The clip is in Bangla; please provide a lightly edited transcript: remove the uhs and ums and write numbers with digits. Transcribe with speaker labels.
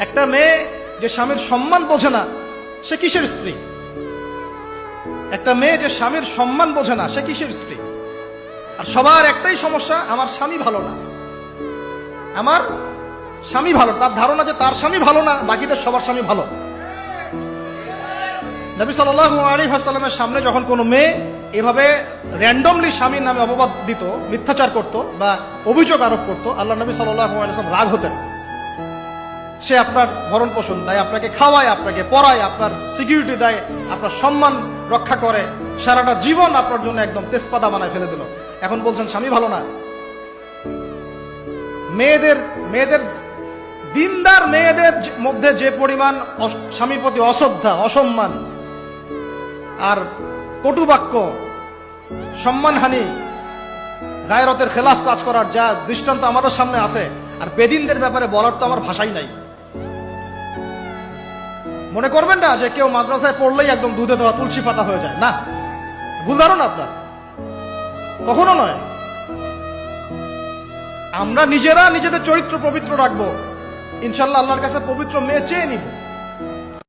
Speaker 1: একটা মেয়ে যে স্বামীর সম্মান বোঝে না সে কিসের স্ত্রী? একটা মেয়ে যে স্বামীর সম্মান বোঝে না সে কিসের স্ত্রী? আর সবার একটাই সমস্যা, আমার স্বামী ভালো না, আমার স্বামী ভালো। তার ধারণা যে তার স্বামী ভালো না, বাকিদের সবার স্বামী ভালো। নবী সাল্লাল্লাহু আলাইহি ওয়াসাল্লামের সামনে যখন কোনো মেয়ে এভাবে র্যান্ডমলি স্বামীর নামে অপবাদ দিত, মিথ্যাচার করত বা অভিযোগ আরোপ করত, আল্লাহ নবী সাল্লাল্লাহু আলাইহি ওয়াসাল্লাম রাগ হতেন। সে আপনার ভরণ পোষণ দেয়, আপনাকে খাওয়ায়, আপনাকে পড়ায়, আপনার সিকিউরিটি দেয়, আপনার সম্মান রক্ষা করে, সারাটা জীবন আপনার জন্য একদম তেজপাতা বানায় ফেলে দিল। এখন বলছেন স্বামী ভালো না? মেয়েদের দিনদার মেয়েদের মধ্যে যে পরিমাণ স্বামীর প্রতি অশ্রদ্ধা, অসম্মান আর কটুবাক্য, সম্মানহানি, গায়রতের খেলাফ কাজ করার যা দৃষ্টান্ত আমাদের সামনে আছে, আর বেদিনদের ব্যাপারে বলার তো আমার ভাষাই নাই। মনে করবেন না যে কেউ মাদ্রাসায় পড়লেই একদম দুধে দেওয়া তুলসী পাতা হয়ে যায়, না, ভুল ধারণা আপনার, কখনো নয়। আমরা নিজেরা নিজেদের চরিত্র পবিত্র রাখবো, ইনশাল্লাহ আল্লাহর কাছে পবিত্র মেয়ে চেয়ে নিব।